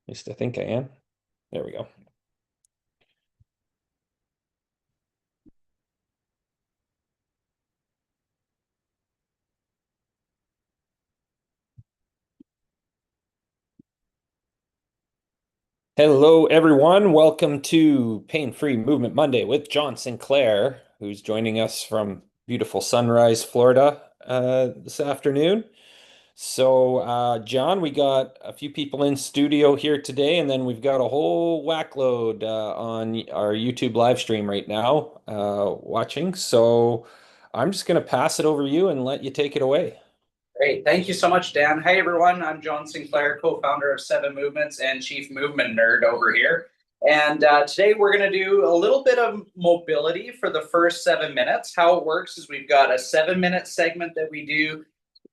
least I think I am. There we go. Hello, everyone. Welcome to Pain-Free Movement Monday with John Sinclair, who's joining us from beautiful Sunrise, Florida, this afternoon. John, we got a few people in studio here today, and then we've got a whole whack load on our YouTube live stream right now, watching. So I'm just going to pass it over to you and let you take it away. Great. Thank you so much, Dan. Hey, everyone. I'm John Sinclair, co-founder of Seven Movements and chief movement nerd over here. And today we're going to do a little bit of mobility for the first 7 minutes. How it works is we've got a 7-minute segment that we do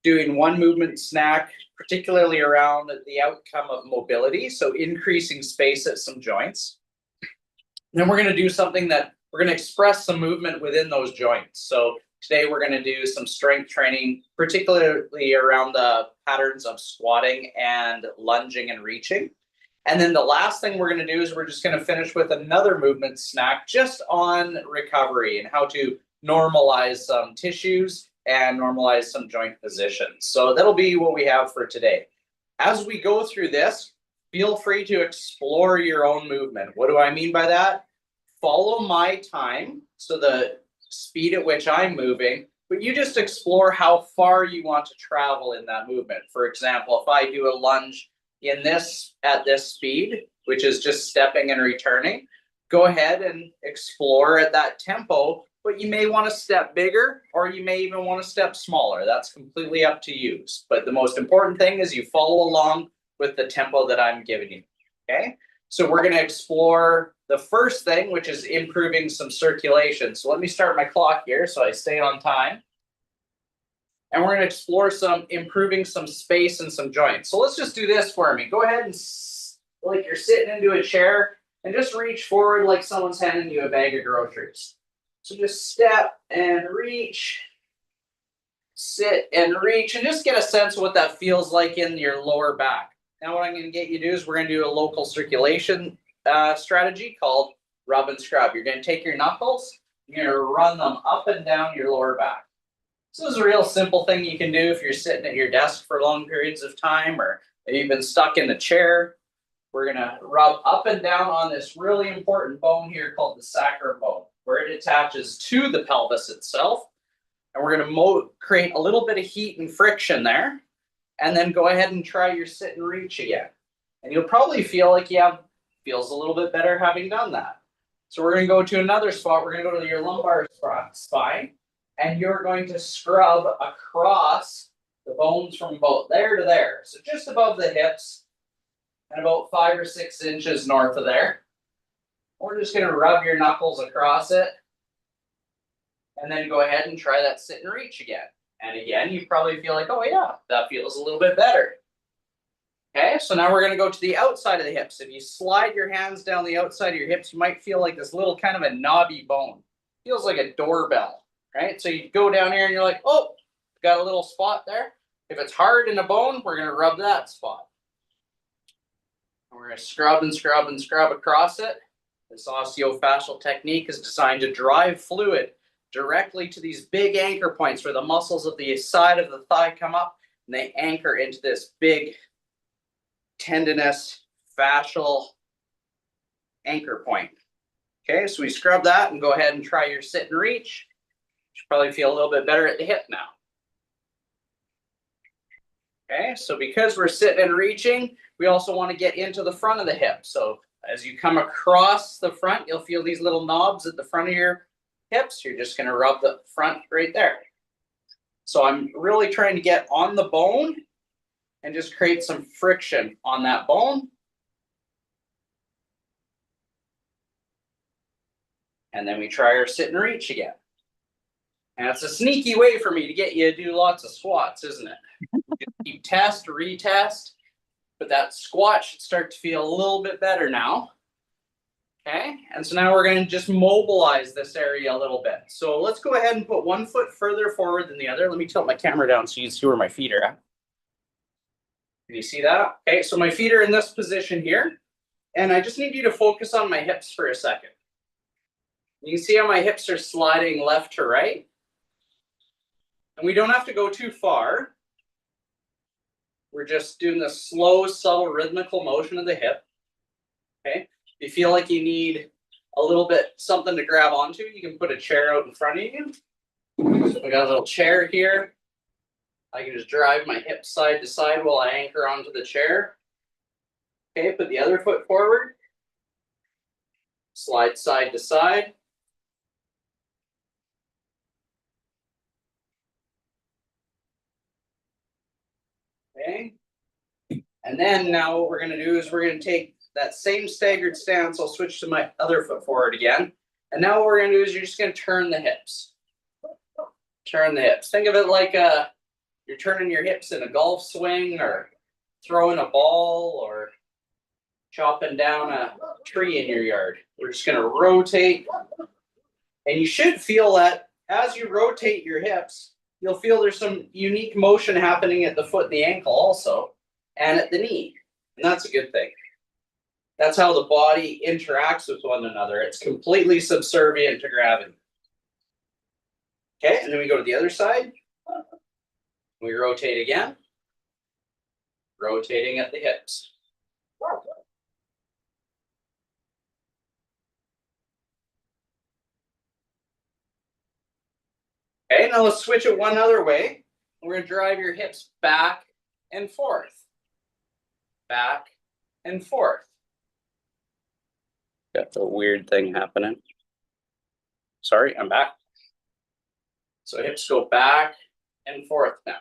doing one movement snack, particularly around the outcome of mobility. So increasing space at some joints. And then we're going to do something that we're going to express some movement within those joints. So today we're going to do some strength training, particularly around the patterns of squatting and lunging and reaching. And then the last thing we're going to do is we're just going to finish with another movement snack just on recovery and how to normalize some tissues and normalize some joint positions. So that'll be what we have for today. As we go through this, feel free to explore your own movement. What do I mean by that? Follow my time, so the speed at which I'm moving, but you just explore how far you want to travel in that movement. For example, if I do a lunge at this speed, which is just stepping and returning, go ahead and explore at that tempo, but you may want to step bigger or you may even want to step smaller. That's completely up to you. But the most important thing is you follow along with the tempo that I'm giving you, okay? So we're going to explore the first thing, which is improving some circulation. So let me start my clock here so I stay on time. And we're going to explore improving some space and some joints. So let's just do this for me. Go ahead and, like you're sitting into a chair, and just reach forward like someone's handing you a bag of groceries. So just step and reach, sit and reach, and just get a sense of what that feels like in your lower back. Now what I'm going to get you to do is we're going to do a local circulation strategy called rub and scrub. You're going to take your knuckles, you're going to run them up and down your lower back. So this is a real simple thing you can do if you're sitting at your desk for long periods of time, or you've been stuck in a chair. We're going to rub up and down on this really important bone here called the sacrum bone, where it attaches to the pelvis itself. And we're going to create a little bit of heat and friction there. And then go ahead and try your sit and reach again. And you'll probably feel like feels a little bit better having done that. So we're going to go to another spot. We're going to go to your lumbar spine. And you're going to scrub across the bones from about there to there. So just above the hips and about 5 or 6 inches north of there. We're just going to rub your knuckles across it. And then go ahead and try that sit and reach again. And again, you probably feel like, oh yeah, that feels a little bit better. Okay, so now we're going to go to the outside of the hips. If you slide your hands down the outside of your hips, you might feel like this little kind of a knobby bone. Feels like a doorbell, right? So you go down here and you're like, oh, got a little spot there. If it's hard in a bone, we're going to rub that spot. And we're going to scrub and scrub and scrub across it. This osteofascial technique is designed to drive fluid directly to these big anchor points where the muscles of the side of the thigh come up and they anchor into this big tendinous fascial anchor point. Okay, so we scrub that and go ahead and try your sit and reach. You should probably feel a little bit better at the hip now. Okay, so because we're sitting and reaching, we also want to get into the front of the hip. So as you come across the front, you'll feel these little knobs at the front of your hips. You're just going to rub the front right there. So I'm really trying to get on the bone and just create some friction on that bone. And then we try our sit and reach again. And it's a sneaky way for me to get you to do lots of squats, isn't it? You test, retest, but that squat should start to feel a little bit better now. Okay, and so now we're going to just mobilize this area a little bit. So let's go ahead and put one foot further forward than the other. Let me tilt my camera down so you can see where my feet are at. Can you see that? Okay, so my feet are in this position here, and I just need you to focus on my hips for a second. You can see how my hips are sliding left to right. And we don't have to go too far. We're just doing the slow, subtle, rhythmical motion of the hip. Okay. If you feel like you need a little bit something to grab onto, you can put a chair out in front of you. So we got a little chair here. I can just drive my hips side to side while I anchor onto the chair. Okay, put the other foot forward. Slide side to side. Okay. And then now what we're going to do is we're going to take that same staggered stance. I'll switch to my other foot forward again. And now what we're going to do is you're just going to turn the hips. Turn the hips. Think of it like you're turning your hips in a golf swing, or throwing a ball, or chopping down a tree in your yard. We're just going to rotate. And you should feel that as you rotate your hips, you'll feel there's some unique motion happening at the foot and the ankle also, and at the knee. And that's a good thing. That's how the body interacts with one another. It's completely subservient to gravity. Okay, and then we go to the other side. We rotate again. Rotating at the hips. Okay, now let's switch it one other way. We're going to drive your hips back and forth. Back and forth. Got the weird thing happening. Sorry, I'm back. So hips go back and forth now.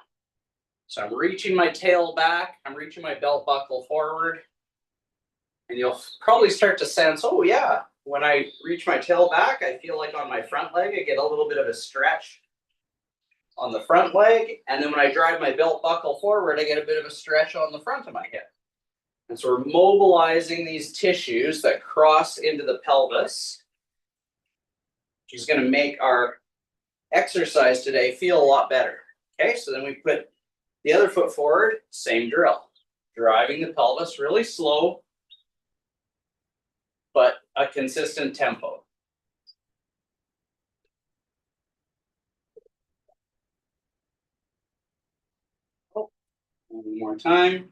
So I'm reaching my tail back. I'm reaching my belt buckle forward. And you'll probably start to sense, oh yeah, when I reach my tail back, I feel like on my front leg, I get a little bit of a stretch on the front leg. And then when I drive my belt buckle forward, I get a bit of a stretch on the front of my hip. And so we're mobilizing these tissues that cross into the pelvis, which is going to make our exercise today feel a lot better. Okay, so then we put the other foot forward, same drill. Driving the pelvis really slow, but a consistent tempo. Oh, one more time.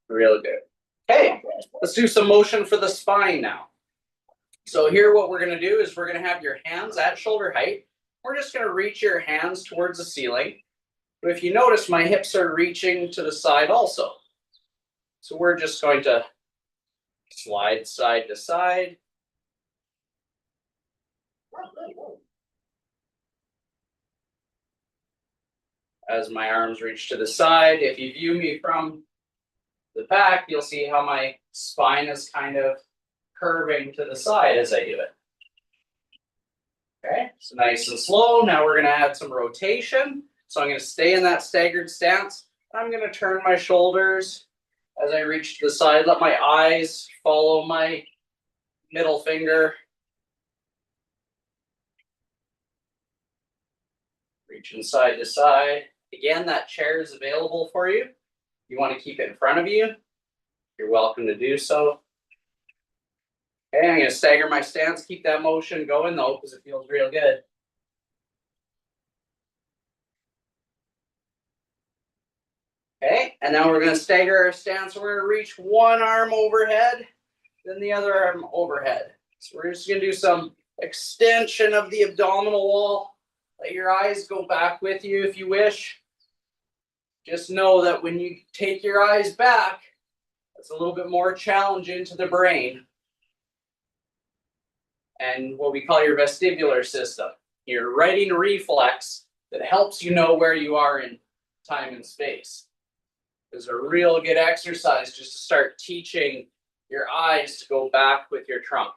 Really good. Okay, let's do some motion for the spine now. So here what we're going to do is we're going to have your hands at shoulder height. We're just going to reach your hands towards the ceiling. But if you notice, my hips are reaching to the side also. So we're just going to slide side to side. As my arms reach to the side, if you view me from the back, you'll see how my spine is kind of curving to the side as I do it. Okay, so nice and slow. Now we're going to add some rotation. So I'm going to stay in that staggered stance. I'm going to turn my shoulders as I reach to the side. Let my eyes follow my middle finger. Reaching side to side. Again, that chair is available for you. You want to keep it in front of you, you're welcome to do so. Okay, I'm going to stagger my stance. Keep that motion going though, because it feels real good. Okay, and now we're going to stagger our stance. We're going to reach one arm overhead, then the other arm overhead. So we're just going to do some extension of the abdominal wall. Let your eyes go back with you if you wish. Just know that when you take your eyes back, it's a little bit more challenging to the brain and what we call your vestibular system, your writing reflex that helps you know where you are in time and space. It's a real good exercise just to start teaching your eyes to go back with your trunk.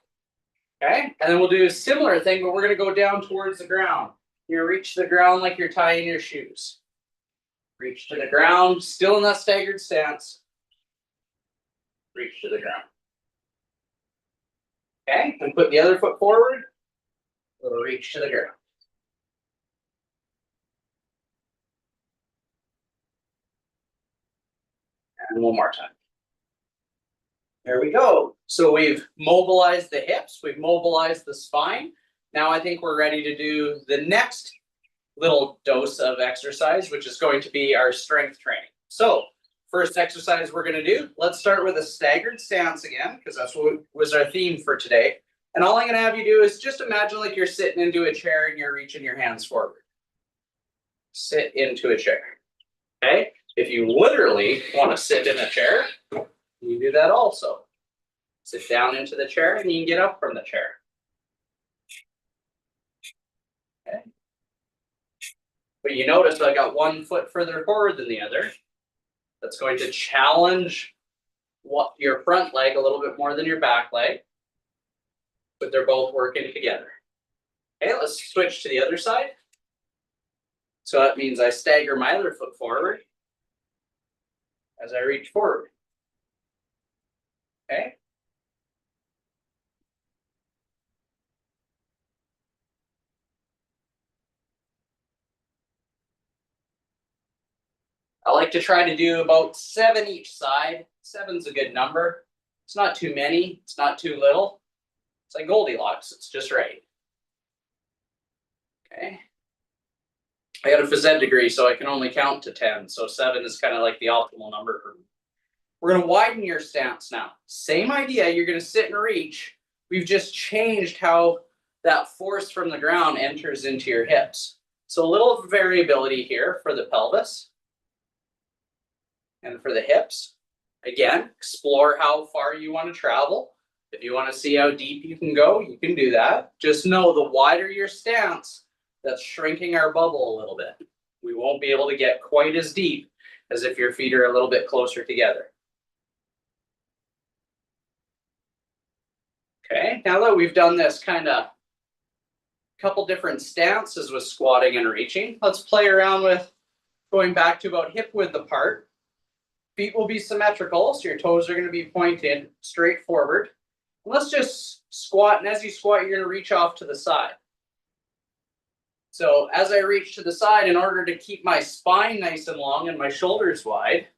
Okay, and then we'll do a similar thing, but we're going to go down towards the ground. You reach the ground like you're tying your shoes. Reach to the ground, still in that staggered stance. Reach to the ground. Okay, and put the other foot forward. We'll reach to the ground. And one more time. There we go. So we've mobilized the hips, we've mobilized the spine. Now I think we're ready to do the next little dose of exercise, which is going to be our strength training. So first exercise we're going to do, let's start with a staggered stance again, because that's what was our theme for today. And all I'm going to have you do is just imagine like you're sitting into a chair and you're reaching your hands forward. Sit into a chair. Okay? If you literally want to sit in a chair, you do that also. Sit down into the chair and you can get up from the chair. Okay. But you notice I got one foot further forward than the other. That's going to challenge your front leg a little bit more than your back leg. But they're both working together. Okay, let's switch to the other side. So that means I stagger my other foot forward as I reach forward. Okay. I like to try to do about 7 each side. 7's a good number. It's not too many, it's not too little. It's like Goldilocks, it's just right. Okay. I got a phys ed degree, so I can only count to 10. So 7 is kind of like the optimal number for me. We're going to widen your stance now. Same idea, you're going to sit and reach. We've just changed how that force from the ground enters into your hips. So a little variability here for the pelvis. And for the hips. Again, explore how far you want to travel. If you want to see how deep you can go, you can do that. Just know the wider your stance, that's shrinking our bubble a little bit. We won't be able to get quite as deep as if your feet are a little bit closer together. Okay, now that we've done this kind of couple different stances with squatting and reaching, let's play around with going back to about hip width apart. Feet will be symmetrical, so your toes are going to be pointed straight forward. Let's just squat, and as you squat, you're going to reach off to the side. So as I reach to the side, in order to keep my spine nice and long and my shoulders wide,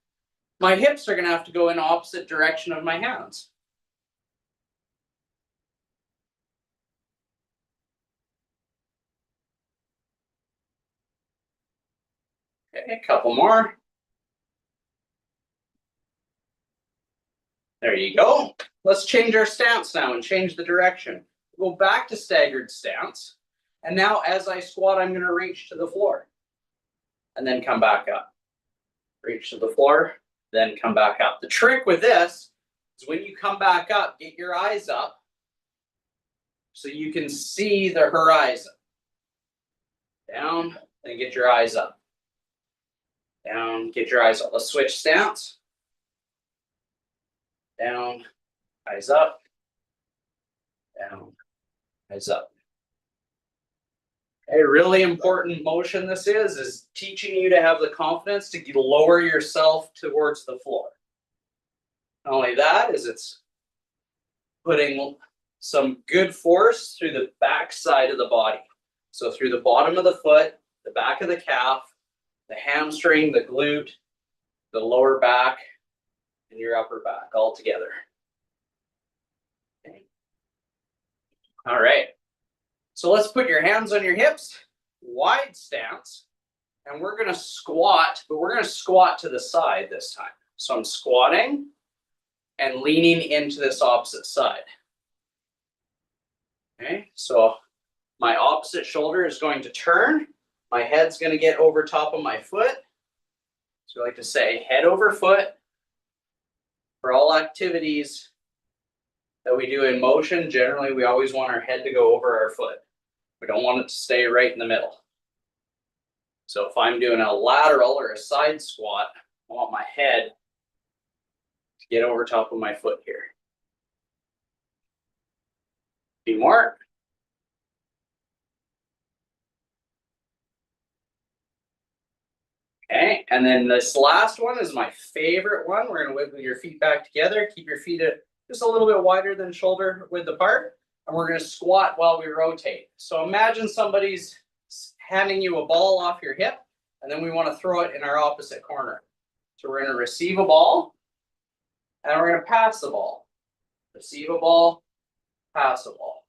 my hips are going to have to go in opposite direction of my hands. Okay, a couple more. There you go. Let's change our stance now and change the direction. Go back to staggered stance. And now as I squat, I'm going to reach to the floor. And then come back up. Reach to the floor, then come back up. The trick with this is when you come back up, get your eyes up so you can see the horizon. Down, then get your eyes up. Down, get your eyes up. Let's switch stance. Down, eyes up. Down, eyes up. A really important motion this is teaching you to have the confidence to lower yourself towards the floor. Not only that, is it's putting some good force through the back side of the body. So through the bottom of the foot, the back of the calf, the hamstring, the glute, the lower back, and your upper back all together. Okay. All right. So let's put your hands on your hips, wide stance, and we're going to squat, but we're going to squat to the side this time. So I'm squatting and leaning into this opposite side. Okay, so my opposite shoulder is going to turn. My head's going to get over top of my foot. So I like to say head over foot. For all activities that we do in motion, generally we always want our head to go over our foot. We don't want it to stay right in the middle. So if I'm doing a lateral or a side squat, I want my head to get over top of my foot here. A few more. Okay, and then this last one is my favorite one. We're going to wiggle your feet back together. Keep your feet just a little bit wider than shoulder width apart. And we're going to squat while we rotate. So imagine somebody's handing you a ball off your hip, and then we want to throw it in our opposite corner. So we're going to receive a ball, And we're gonna pass the ball. Receive a ball, pass the ball.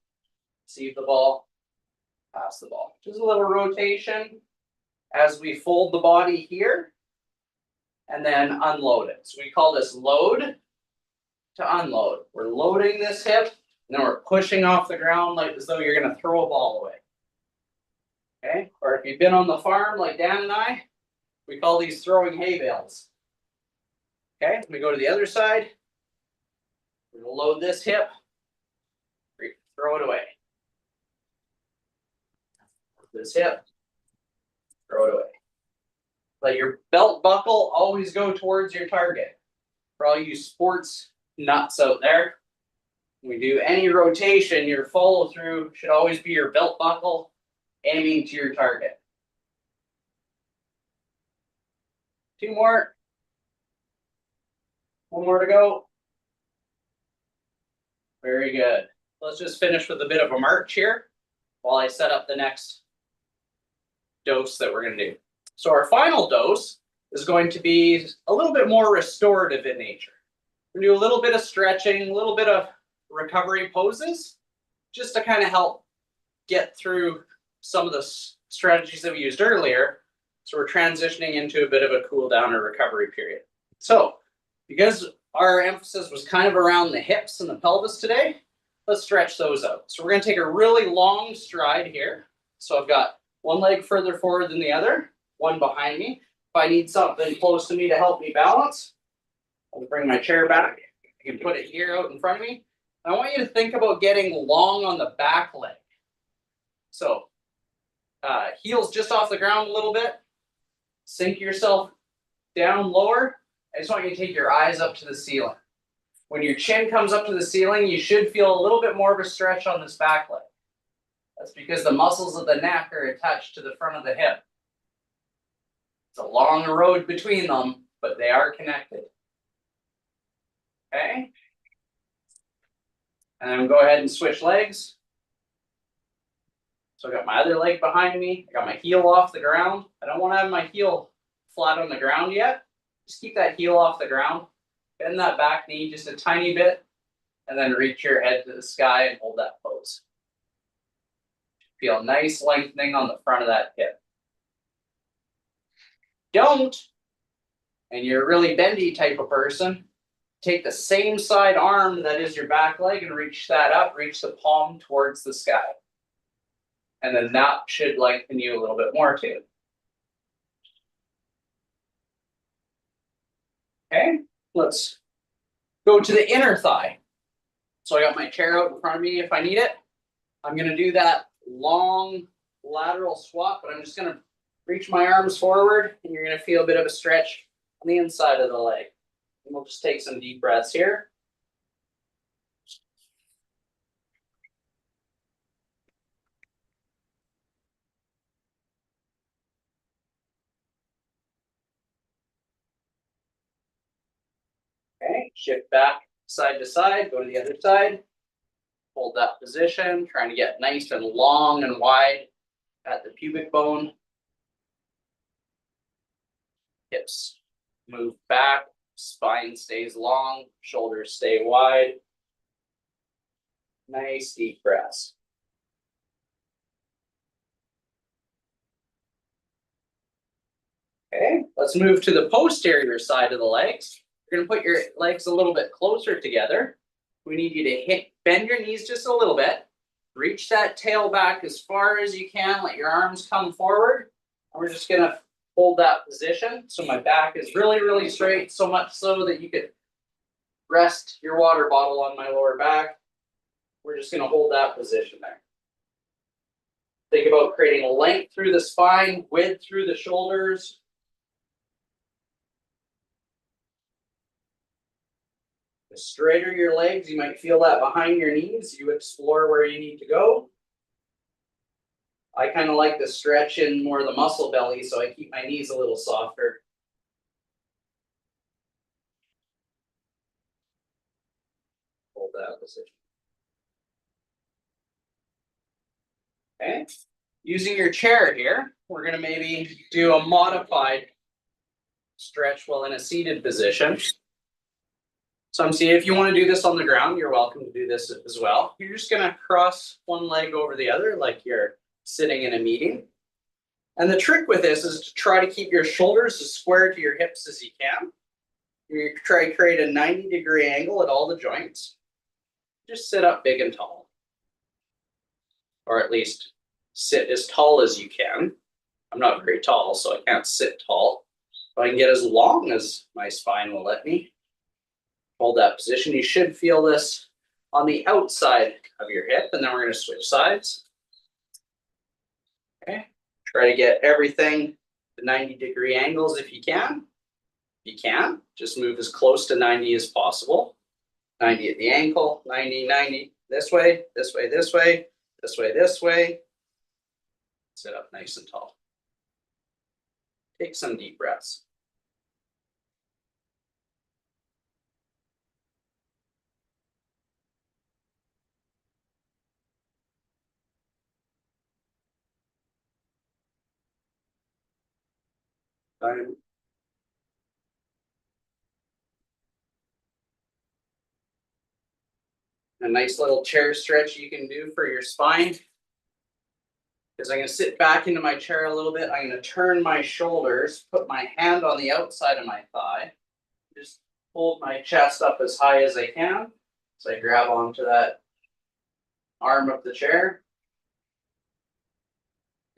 Receive the ball, pass the ball. Just a little rotation as we fold the body here and then unload it. So we call this load to unload. We're loading this hip and then we're pushing off the ground like as though you're gonna throw a ball away. Okay, or if you've been on the farm like Dan and I, we call these throwing hay bales. Okay, we go to the other side. We're gonna load this hip, throw it away. This hip, throw it away. Let your belt buckle always go towards your target. For all you sports nuts out there, when we do any rotation, your follow through should always be your belt buckle aiming to your target. 2 more. 1 more to go. Very good. Let's just finish with a bit of a march here while I set up the next dose that we're going to do. So our final dose is going to be a little bit more restorative in nature. We're going to do a little bit of stretching, a little bit of recovery poses, just to kind of help get through some of the strategies that we used earlier. So we're transitioning into a bit of a cool down or recovery period. So because our emphasis was kind of around the hips and the pelvis today, let's stretch those out. So we're going to take a really long stride here. So I've got one leg further forward than the other, one behind me. If I need something close to me to help me balance, I'll bring my chair back. I can put it here out in front of me. I want you to think about getting long on the back leg. So heels just off the ground a little bit. Sink yourself down lower. I just want you to take your eyes up to the ceiling. When your chin comes up to the ceiling, you should feel a little bit more of a stretch on this back leg. That's because the muscles of the neck are attached to the front of the hip. It's a long road between them, but they are connected. Okay? And then go ahead and switch legs. So I got my other leg behind me. I got my heel off the ground. I don't want to have my heel flat on the ground yet. Just keep that heel off the ground. Bend that back knee just a tiny bit. And then reach your head to the sky and hold that pose. Feel nice lengthening on the front of that hip. Don't, and you're a really bendy type of person, take the same side arm that is your back leg and reach that up, reach the palm towards the sky. And then that should lengthen you a little bit more too. Okay, let's go to the inner thigh. So I got my chair out in front of me if I need it. I'm going to do that long lateral squat, but I'm just going to reach my arms forward and you're going to feel a bit of a stretch on the inside of the leg. And we'll just take some deep breaths here. Okay, shift back side to side, go to the other side. Hold that position, trying to get nice and long and wide at the pubic bone. Hips move back, spine stays long, shoulders stay wide. Nice deep breaths. Okay, let's move to the posterior side of the legs. You're going to put your legs a little bit closer together. We need you to bend your knees just a little bit. Reach that tail back as far as you can. Let your arms come forward. And we're just going to hold that position. So my back is really, really straight, so much so that you could rest your water bottle on my lower back. We're just going to hold that position there. Think about creating length through the spine, width through the shoulders. The straighter your legs, you might feel that behind your knees. You explore where you need to go. I kind of like to stretch in more of the muscle belly, so I keep my knees a little softer. Hold that position. Okay. Using your chair here, we're going to maybe do a modified stretch while in a seated position. So I'm seeing if you want to do this on the ground, you're welcome to do this as well. You're just going to cross one leg over the other like you're sitting in a meeting. And the trick with this is to try to keep your shoulders as square to your hips as you can. You try to create a 90-degree angle at all the joints. Just sit up big and tall. Or at least sit as tall as you can. I'm not very tall, so I can't sit tall. But I can get as long as my spine will let me. Hold that position. You should feel this on the outside of your hip, and then we're going to switch sides. Okay. Try to get everything to 90-degree angles if you can. If you can, just move as close to 90 as possible. 90 at the ankle, 90, 90, this way, this way, this way, this way, this way. Sit up nice and tall. Take some deep breaths. Time. A nice little chair stretch you can do for your spine. Is I'm going to sit back into my chair a little bit. I'm going to turn my shoulders, put my hand on the outside of my thigh. Just hold my chest up as high as I can. So I grab onto that arm of the chair.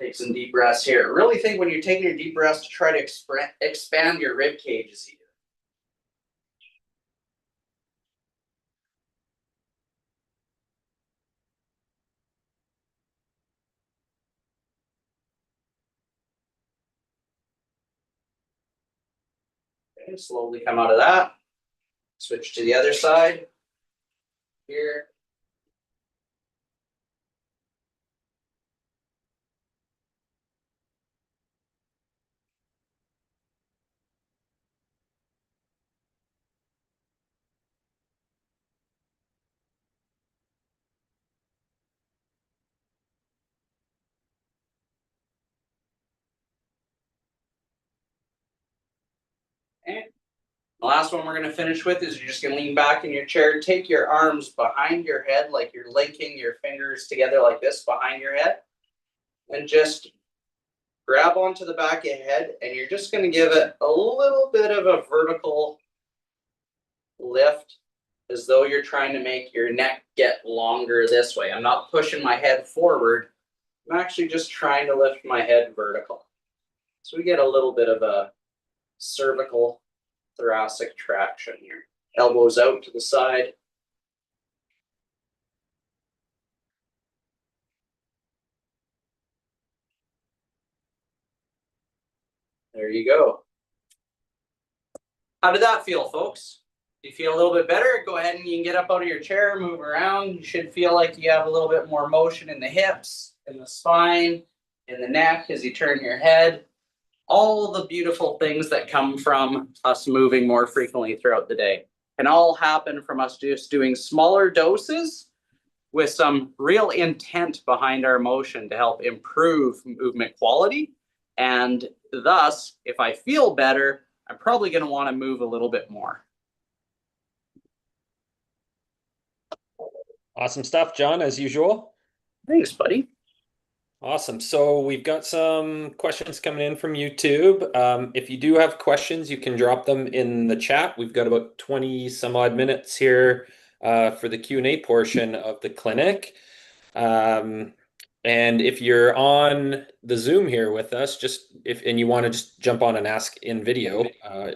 Take some deep breaths here. Really think when you're taking your deep breaths to try to expand your rib cage as you do. Okay, slowly come out of that. Switch to the other side. Here. Okay. The last one we're going to finish with is you're just going to lean back in your chair, take your arms behind your head like you're linking your fingers together like this behind your head, and just grab onto the back of your head, and you're just going to give it a little bit of a vertical lift as though you're trying to make your neck get longer this way. I'm not pushing my head forward. I'm actually just trying to lift my head vertical. So we get a little bit of a cervical thoracic traction here. Elbows out to the side. There you go. How did that feel, folks? Do you feel a little bit better? Go ahead and you can get up out of your chair, move around. You should feel like you have a little bit more motion in the hips, in the spine, in the neck as you turn your head. All the beautiful things that come from us moving more frequently throughout the day can all happen from us just doing smaller doses with some real intent behind our motion to help improve movement quality. And thus, if I feel better, I'm probably going to want to move a little bit more. Awesome stuff, John, as usual. Thanks, buddy. Awesome. So we've got some questions coming in from YouTube. If you do have questions, you can drop them in the chat. We've got about 20 some odd minutes here for the Q&A portion of the clinic. And if you're on the Zoom here with us, and you want to just jump on and ask in video,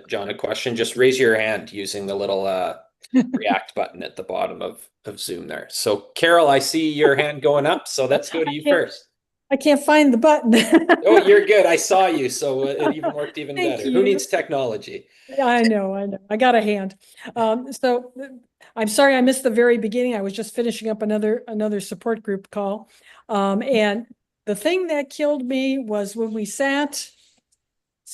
John, a question, just raise your hand using the little react button at the bottom of Zoom there. So Carol, I see your hand going up, so let's go to you first. I can't find the button. Oh, you're good. I saw you, so it even worked even Thank better. you. Who needs technology? I know. I got a hand. So I'm sorry I missed the very beginning. I was just finishing up another support group call. And the thing that killed me was when we sat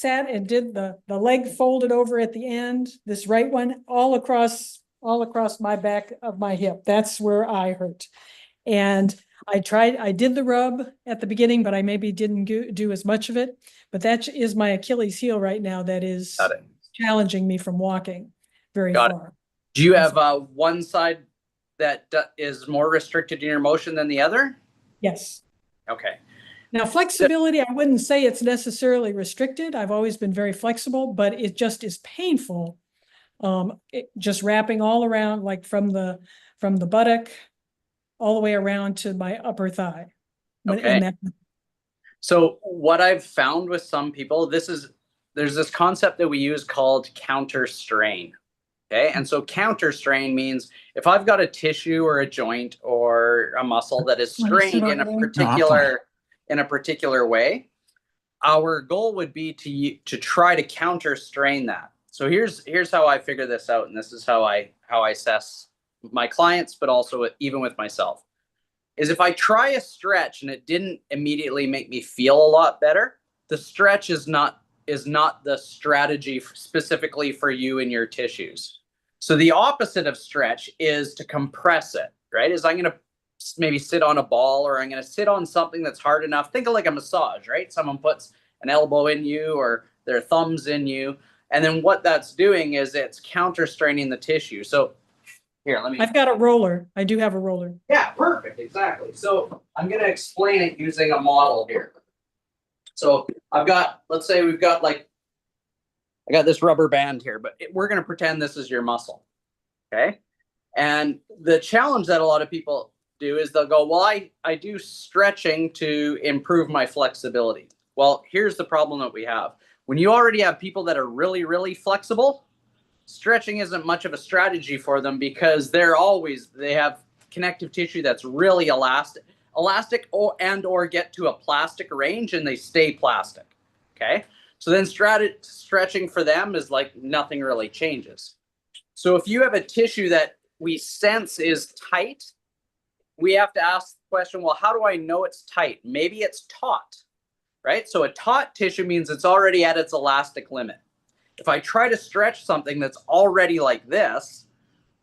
and did the leg folded over at the end, this right one, all across my back of my hip. That's where I hurt. And I did the rub at the beginning, but I maybe didn't do as much of it. But that is my Achilles heel right now that is challenging me from walking very far. Do you have one side that is more restricted in your motion than the other? Yes. Okay. Now, flexibility, I wouldn't say it's necessarily restricted. I've always been very flexible, but it just is painful. Just wrapping all around, like from the buttock all the way around to my upper thigh. Okay. So what I've found with some people, there's this concept that we use called counter strain. Okay. And so counter strain means if I've got a tissue or a joint or a muscle that is strained in a particular way, our goal would be to try to counter strain that. So here's how I figure this out, and this is how I assess my clients, but also even with myself. Is if I try a stretch and it didn't immediately make me feel a lot better, the stretch is not the strategy specifically for you and your tissues. So the opposite of stretch is to compress it, right? Is I'm going to maybe sit on a ball, or I'm going to sit on something that's hard enough. Think of like a massage, right? Someone puts an elbow in you or their thumbs in you. And then what that's doing is it's counter straining the tissue. So here, I've got a roller. I do have a roller. Yeah, perfect. Exactly. So I'm going to explain it using a model here. So let's say I got this rubber band here, but we're going to pretend this is your muscle. Okay. And the challenge that a lot of people do is they'll go, well, I do stretching to improve my flexibility. Well, here's the problem that we have. When you already have people that are really, really flexible, stretching isn't much of a strategy for them because they have connective tissue that's really elastic or get to a plastic range and they stay plastic. Okay. So then stretching for them is like nothing really changes. So if you have a tissue that we sense is tight, we have to ask the question, well, how do I know it's tight? Maybe it's taut, right? So a taut tissue means it's already at its elastic limit. If I try to stretch something that's already like this,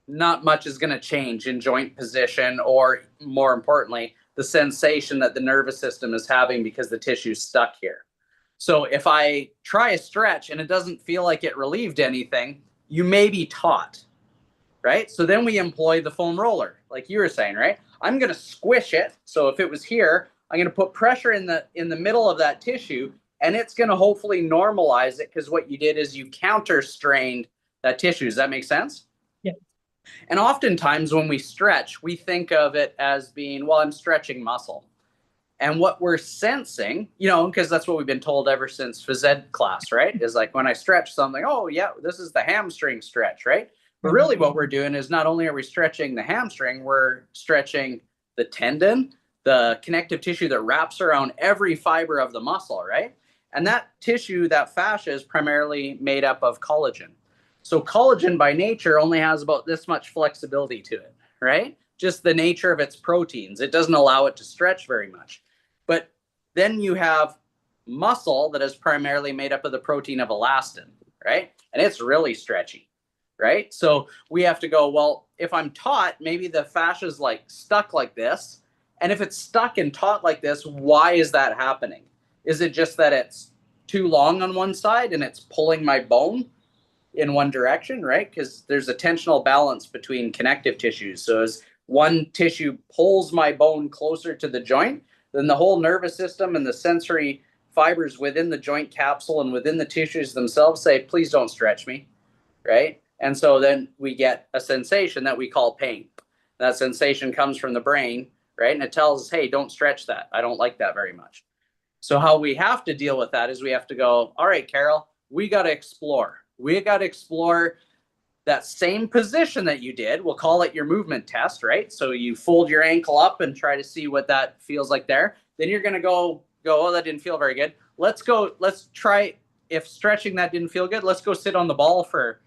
not much is going to change in joint position, or more importantly, the sensation that the nervous system is having because the tissue's stuck here. So if I try a stretch and it doesn't feel like it relieved anything, you may be taut, right? So then we employ the foam roller, like you were saying, right? I'm going to squish it. So if it was here, I'm going to put pressure in the middle of that tissue, and it's going to hopefully normalize it, because what you did is you counter strained that tissue. Does that make sense? Yeah. And oftentimes when we stretch, we think of it as being, well, I'm stretching muscle. And what we're sensing, because that's what we've been told ever since phys ed class, right? Is like when I stretch something, oh yeah, this is the hamstring stretch, right? But really what we're doing is not only are we stretching the hamstring, we're stretching the tendon, the connective tissue that wraps around every fiber of the muscle, right? And that tissue, that fascia, is primarily made up of collagen. So collagen by nature only has about this much flexibility to it, right? Just the nature of its proteins. It doesn't allow it to stretch very much. But then you have muscle that is primarily made up of the protein of elastin, right? And it's really stretchy, right? So we have to go, well, if I'm taut, maybe the fascia is like stuck like this. And if it's stuck and taut like this, why is that happening? Is it just that it's too long on one side and it's pulling my bone in one direction, right? Because there's a tensional balance between connective tissues. So as one tissue pulls my bone closer to the joint, then the whole nervous system and the sensory fibers within the joint capsule and within the tissues themselves say, please don't stretch me, right? And so then we get a sensation that we call pain. That sensation comes from the brain, right? And it tells us, hey, don't stretch that. I don't like that very much. So how we have to deal with that is we have to go, all right, Carol, we got to explore. We got to explore that same position that you did. We'll call it your movement test, right? So you fold your ankle up and try to see what that feels like there. Then you're going to go, oh, that didn't feel very good. Let's try, if stretching that didn't feel good, let's go sit on the ball for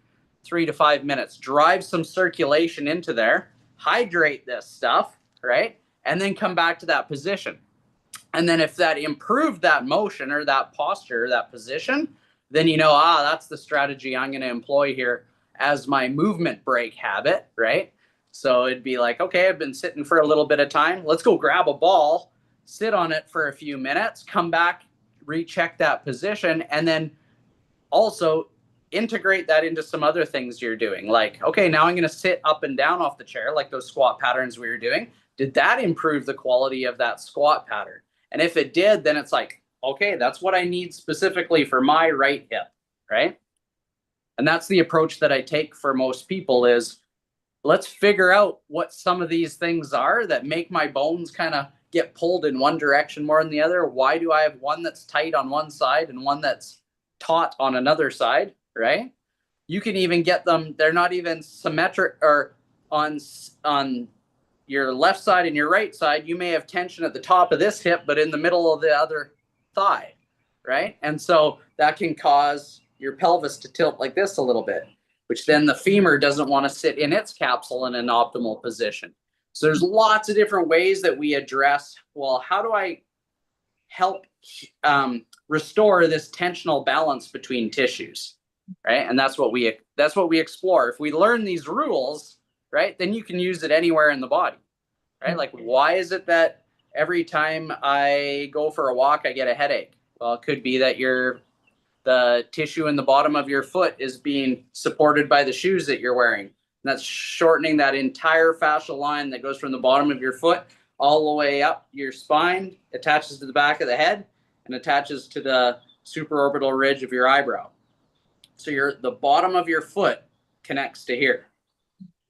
3 to 5 minutes, drive some circulation into there, hydrate this stuff, right? And then come back to that position. And then if that improved that motion or that posture, or that position, then that's the strategy I'm going to employ here as my movement break habit, right? So it'd be like, okay, I've been sitting for a little bit of time. Let's go grab a ball, sit on it for a few minutes, come back, recheck that position. And then also integrate that into some other things you're doing. Like, okay, now I'm going to sit up and down off the chair, like those squat patterns we were doing. Did that improve the quality of that squat pattern? And if it did, then it's like, okay, that's what I need specifically for my right hip, right? And that's the approach that I take for most people is, let's figure out what some of these things are that make my bones kind of get pulled in one direction more than the other. Why do I have one that's tight on one side and one that's taut on another side, right? You can even get them, they're not even symmetric, or on your left side and your right side, you may have tension at the top of this hip, but in the middle of the other thigh, right? And so that can cause your pelvis to tilt like this a little bit, which then the femur doesn't want to sit in its capsule in an optimal position. So there's lots of different ways that we address, well, how do I help restore this tensional balance between tissues, right? And that's what we explore. If we learn these rules, right, then you can use it anywhere in the body, right? Like, why is it that every time I go for a walk, I get a headache? Well, it could be that the tissue in the bottom of your foot is being supported by the shoes that you're wearing. And that's shortening that entire fascial line that goes from the bottom of your foot all the way up your spine, attaches to the back of the head, and attaches to the supraorbital ridge of your eyebrow. So the bottom of your foot connects to here.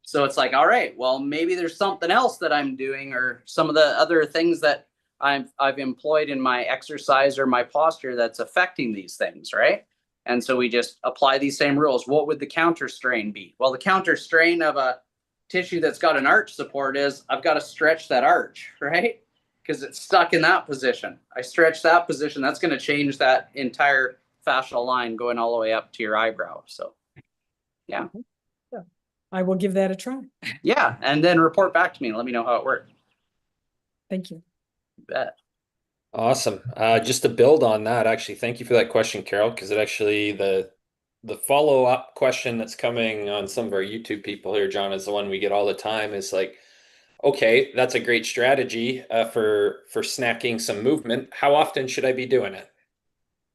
So it's like, all right, well, maybe there's something else that I'm doing, or some of the other things that I've employed in my exercise or my posture that's affecting these things, right? And so we just apply these same rules. What would the counter strain be? Well, the counter strain of a tissue that's got an arch support is I've got to stretch that arch, right? Because it's stuck in that position. I stretch that position, that's going to change that entire fascial line going all the way up to your eyebrow. So, yeah. I will give that a try. Yeah, and then report back to me and let me know how it worked. Thank you. You bet. Awesome. Just to build on that, actually, thank you for that question, Carol, because it actually the follow-up question that's coming on some of our YouTube people here, John, is the one we get all the time, is like, okay, that's a great strategy for snacking some movement. How often should I be doing it?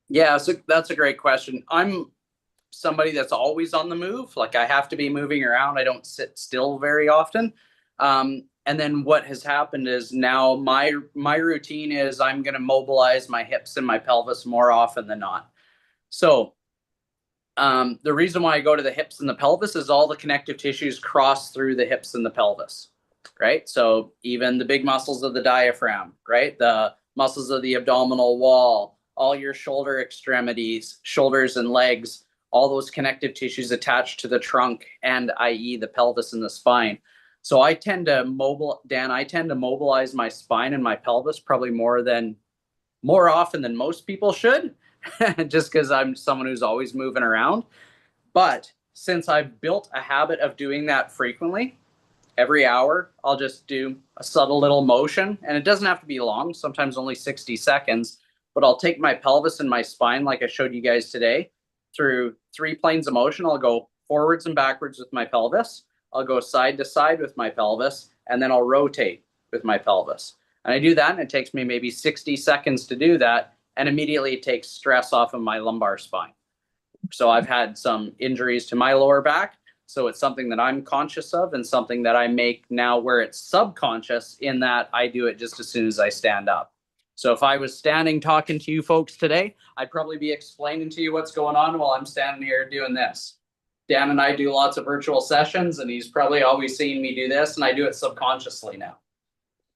Yeah, so that's a great question. I'm somebody that's always on the move. Like, I have to be moving around. I don't sit still very often. And then what has happened is now my routine is I'm going to mobilize my hips and my pelvis more often than not. So the reason why I go to the hips and the pelvis is all the connective tissues cross through the hips and the pelvis, right? So even the big muscles of the diaphragm, right? The muscles of the abdominal wall, all your shoulder extremities, shoulders and legs, all those connective tissues attached to the trunk, and i.e. the pelvis and the spine. So I tend to mobilize my spine and my pelvis probably more often than most people should, just because I'm someone who's always moving around. But since I've built a habit of doing that frequently, every hour, I'll just do a subtle little motion, and it doesn't have to be long, sometimes only 60 seconds, but I'll take my pelvis and my spine, like I showed you guys today, through 3 planes of motion. I'll go forwards and backwards with my pelvis. I'll go side to side with my pelvis, and then I'll rotate with my pelvis. And I do that, and it takes me maybe 60 seconds to do that, and immediately it takes stress off of my lumbar spine. So I've had some injuries to my lower back, so it's something that I'm conscious of, and something that I make now where it's subconscious, in that I do it just as soon as I stand up. So if I was standing talking to you folks today, I'd probably be explaining to you what's going on while I'm standing here doing this. Dan and I do lots of virtual sessions, and he's probably always seen me do this, and I do it subconsciously now.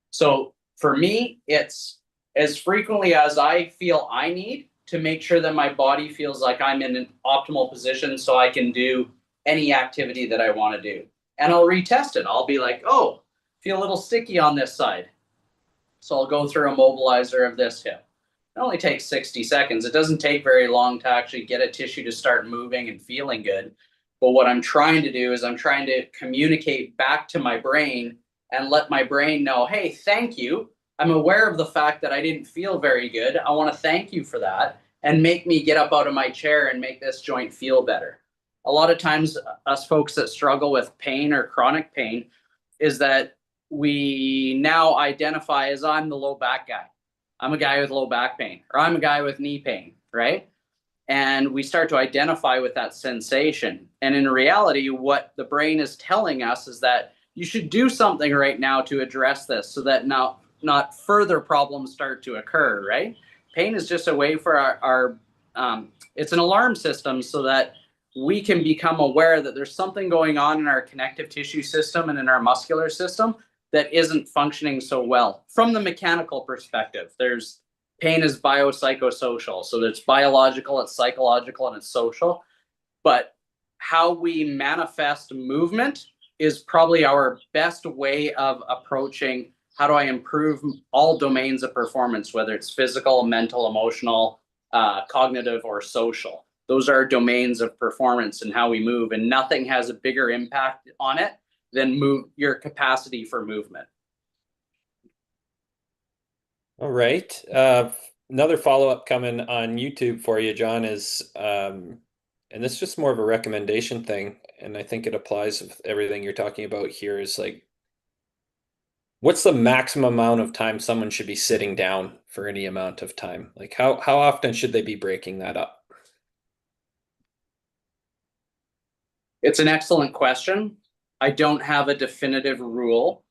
So for me, it's as frequently as I feel I need to make sure that my body feels like I'm in an optimal position so I can do any activity that I want to do. And I'll retest it. I'll be like, oh, feel a little sticky on this side. So I'll go through a mobilizer of this hip. It only takes 60 seconds. It doesn't take very long to actually get a tissue to start moving and feeling good. But what I'm trying to do is I'm trying to communicate back to my brain and let my brain know, hey, thank you. I'm aware of the fact that I didn't feel very good. I want to thank you for that, and make me get up out of my chair and make this joint feel better. A lot of times, us folks that struggle with pain or chronic pain is that we now identify as, I'm the low back guy. I'm a guy with low back pain, or I'm a guy with knee pain, right? and we start to identify with that sensation. And in reality, what the brain is telling us is that you should do something right now to address this so that now not further problems start to occur, right? Pain is just a way for our it's an alarm system so that we can become aware that there's something going on in our connective tissue system and in our muscular system that isn't functioning so well. From the mechanical perspective, there's pain is biopsychosocial. So it's biological, it's psychological, and it's social. But how we manifest movement is probably our best way of approaching how do I improve all domains of performance, whether it's physical, mental, emotional, cognitive, or social. Those are domains of performance and how we move, and nothing has a bigger impact on it than your capacity for movement. All right. Another follow-up coming on YouTube for you, John, is, and this is just more of a recommendation thing, and I think it applies with everything you're talking about here, is like, what's the maximum amount of time someone should be sitting down for any amount of time? Like how often should they be breaking that up? It's an excellent question. I don't have a definitive rule.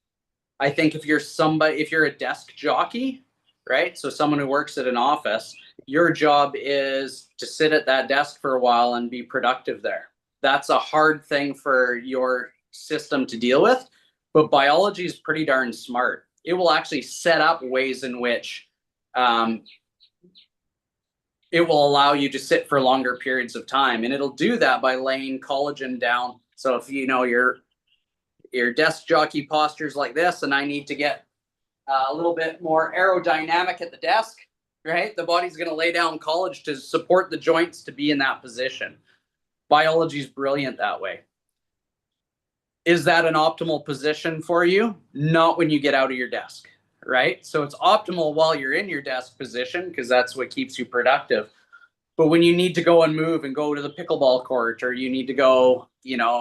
I think if you're a desk jockey, right? So someone who works at an office, your job is to sit at that desk for a while and be productive there. That's a hard thing for your system to deal with, but biology is pretty darn smart. It will actually set up ways in which it will allow you to sit for longer periods of time, and it'll do that by laying collagen down. So if you know your desk jockey postures like this, and I need to get a little bit more aerodynamic at the desk, right? The body's going to lay down collagen to support the joints to be in that position. Biology is brilliant that way. Is that an optimal position for you? Not when you get out of your desk, right? So it's optimal while you're in your desk position because that's what keeps you productive. But when you need to go and move and go to the pickleball court, or you need to go,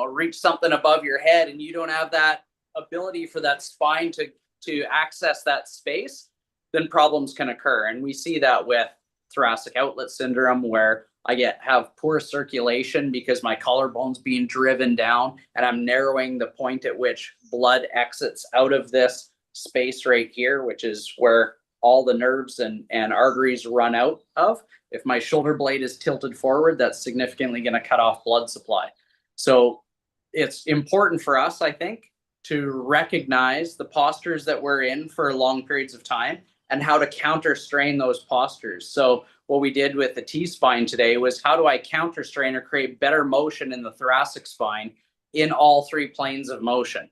reach something above your head, and you don't have that ability for that spine to access that space, then problems can occur. And we see that with thoracic outlet syndrome, where I have poor circulation because my collarbone's being driven down, and I'm narrowing the point at which blood exits out of this space right here, which is where all the nerves and arteries run out of. If my shoulder blade is tilted forward, that's significantly going to cut off blood supply. So it's important for us, I think, to recognize the postures that we're in for long periods of time and how to counter strain those postures. So what we did with the T-spine today was, how do I counter strain or create better motion in the thoracic spine in all three planes of motion?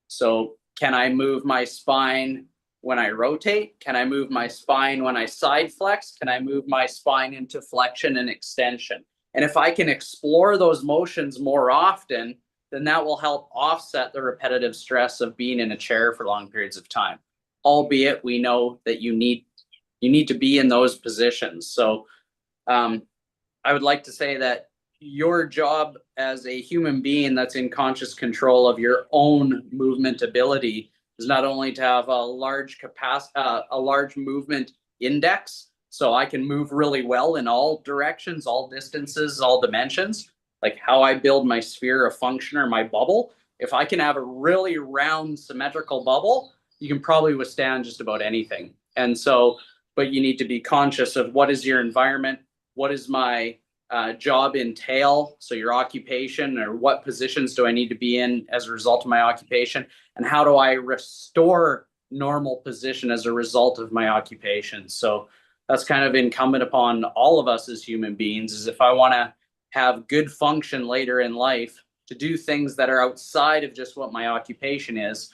So can I move my spine when I rotate? Can I move my spine when I side flex? Can I move my spine into flexion and extension? And if I can explore those motions more often, then that will help offset the repetitive stress of being in a chair for long periods of time. Albeit we know that you need to be in those positions. So I would like to say that your job as a human being that's in conscious control of your own movement ability is not only to have a large movement index, so I can move really well in all directions, all distances, all dimensions, like how I build my sphere of function or my bubble. If I can have a really round symmetrical bubble, you can probably withstand just about anything. And so, but you need to be conscious of what is your environment, what is my job entail, so your occupation, or what positions do I need to be in as a result of my occupation, and how do I restore normal position as a result of my occupation. So that's kind of incumbent upon all of us as human beings, is if I want to have good function later in life, to do things that are outside of just what my occupation is,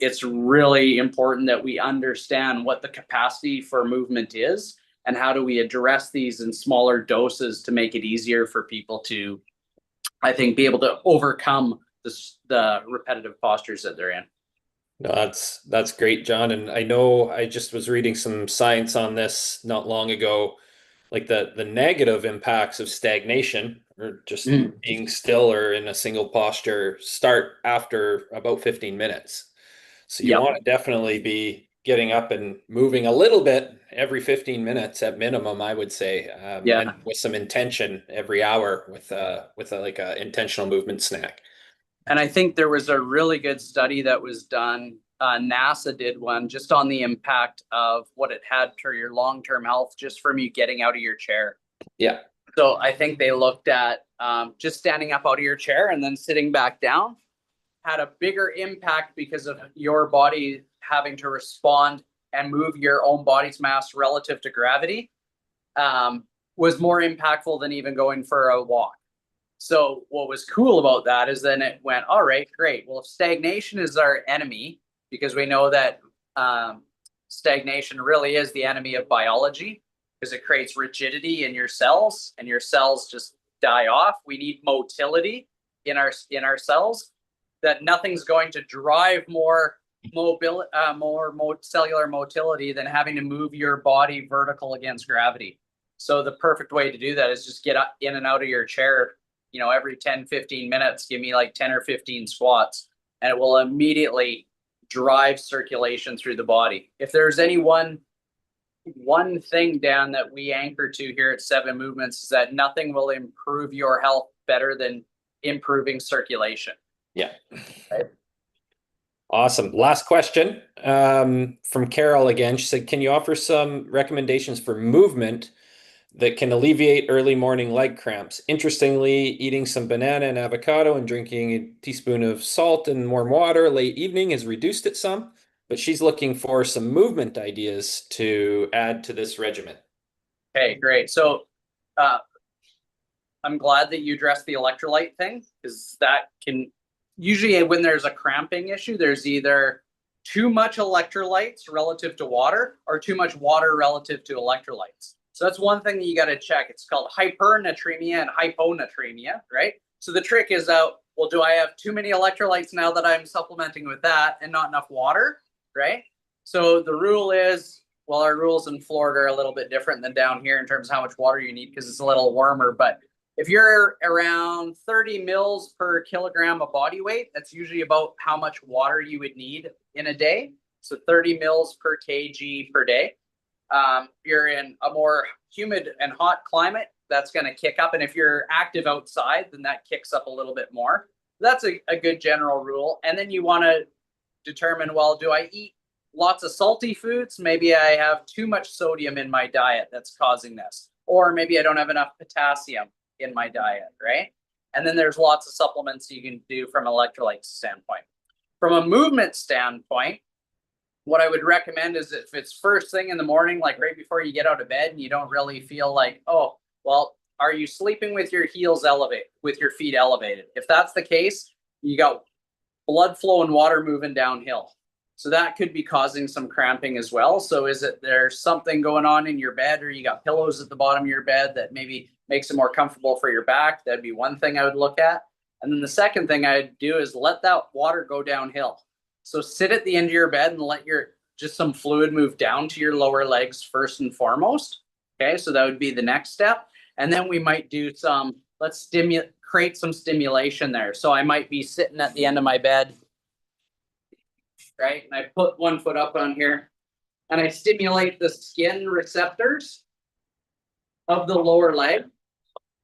it's really important that we understand what the capacity for movement is and how do we address these in smaller doses to make it easier for people to, I think, be able to overcome the repetitive postures that they're in. No, that's great, John. And I know I just was reading some science on this not long ago, like the negative impacts of stagnation, or just being still or in a single posture, start after about 15 minutes. So you want to definitely be getting up and moving a little bit every 15 minutes at minimum, I would say. Yeah. And with some intention every hour with like a intentional movement snack. And I think there was a really good study that was done. NASA did one just on the impact of what it had for your long-term health just from you getting out of your chair. Yeah. So I think they looked at just standing up out of your chair and then sitting back down had a bigger impact because of your body having to respond and move your own body's mass relative to gravity, was more impactful than even going for a walk. So what was cool about that is then it went, all right, great. Well, if stagnation is our enemy, because we know that stagnation really is the enemy of biology, because it creates rigidity in your cells and your cells just die off. We need motility in our cells, that nothing's going to drive more cellular motility than having to move your body vertical against gravity. So the perfect way to do that is just get up in and out of your chair, you know, every 10, 15 minutes, give me like 10 or 15 squats, and it will immediately drive circulation through the body. If there's any one thing, Dan, that we anchor to here at 7 Movements is that nothing will improve your health better than improving circulation. Yeah. Right. Awesome. Last question from Carol again. She said, can you offer some recommendations for movement that can alleviate early morning leg cramps? Interestingly, eating some banana and avocado and drinking a teaspoon of salt and warm water late evening has reduced it some, but she's looking for some movement ideas to add to this regimen. Okay, great. So I'm glad that you addressed the electrolyte thing, because that can usually, when there's a cramping issue, there's either too much electrolytes relative to water or too much water relative to electrolytes. So that's one thing that you got to check. It's called hypernatremia and hyponatremia, right? So the trick is out, well, do I have too many electrolytes now that I'm supplementing with that and not enough water, right? So the rule is, well, our rules in Florida are a little bit different than down here in terms of how much water you need, because it's a little warmer. But if you're around 30 mils per kilogram of body weight, that's usually about how much water you would need in a day. So 30 mils per kg per day. You're in a more humid and hot climate, that's going to kick up. And if you're active outside, then that kicks up a little bit more. That's a good general rule. And then you want to determine, well, do I eat lots of salty foods? Maybe I have too much sodium in my diet that's causing this. Or maybe I don't have enough potassium in my diet, right? And then there's lots of supplements you can do from an electrolyte standpoint. From a movement standpoint, what I would recommend is if it's first thing in the morning, like right before you get out of bed and you don't really feel like, oh, well, are you sleeping with your heels elevated, with your feet elevated? If that's the case, you got blood flow and water moving downhill. So that could be causing some cramping as well. So is it there's something going on in your bed, or you got pillows at the bottom of your bed that maybe makes it more comfortable for your back? That'd be one thing I would look at. And then the second thing I'd do is let that water go downhill. So sit at the end of your bed and let just some fluid move down to your lower legs first and foremost. Okay, so that would be the next step. And then we might do some, let's create some stimulation there. So I might be sitting at the end of my bed, right? And I put one foot up on here and I stimulate the skin receptors of the lower leg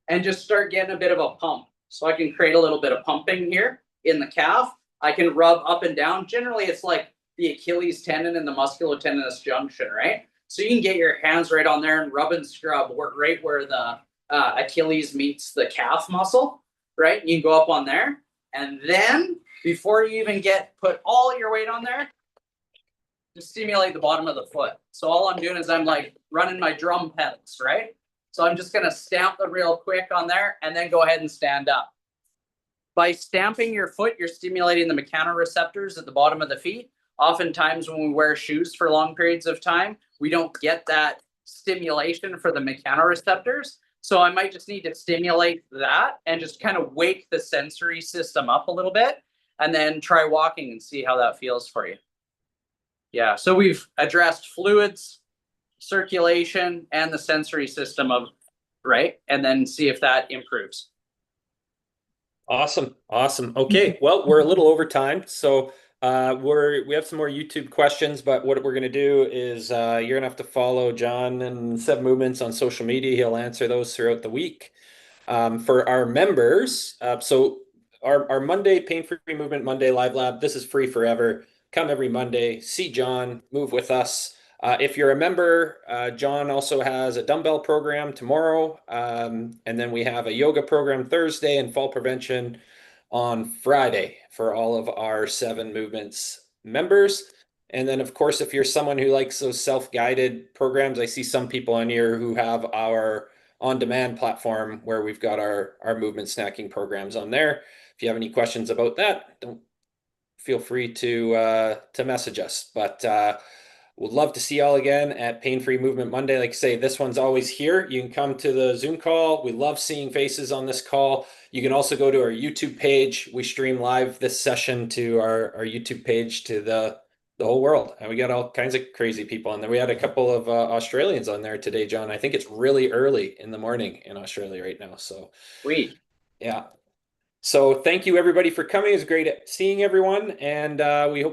and just start getting a bit of a pump. So I can create a little bit of pumping here in the calf. I can rub up and down. Generally, it's like the Achilles tendon and the musculotendinous junction, right? So you can get your hands right on there and rub and scrub right where the Achilles meets the calf muscle, right? You can go up on there. And then before you even put all your weight on there, just stimulate the bottom of the foot. So all I'm doing is I'm like running my drum pedals, right? So I'm just going to stamp it real quick on there and then go ahead and stand up. By stamping your foot, you're stimulating the mechanoreceptors at the bottom of the feet. Oftentimes when we wear shoes for long periods of time, we don't get that stimulation for the mechanoreceptors. So I might just need to stimulate that and just kind of wake the sensory system up a little bit, and then try walking and see how that feels for you. Yeah, so we've addressed fluids, circulation, and the sensory system right? And then see if that improves. Awesome. Awesome. Okay. Well, we're a little over time. So We have some more YouTube questions, but what we're gonna do is you're gonna have to follow John and Seven Movements on social media. He'll answer those throughout the week. For our members, so our Monday Pain Free Movement Monday Live Lab, this is free forever. Come every Monday, see John, move with us. If you're a member, John also has a dumbbell program tomorrow, and then we have a yoga program Thursday and fall prevention on Friday for all of our Seven Movements members. And then, of course, if you're someone who likes those self-guided programs, I see some people on here who have our on-demand platform where we've got our movement snacking programs on there. If you have any questions about that, don't feel free to message us. But would love to see y'all again at Pain Free Movement Monday. Like I say, this one's always here. You can come to the Zoom call. We love seeing faces on this call. You can also go to our YouTube page. We stream live this session to our YouTube page to the whole world. And we got all kinds of crazy people on there. We had a couple of Australians on there today, John. I think it's really early in the morning in Australia right now. So Sweet. yeah. So thank you everybody for coming. It's great seeing everyone. And we hope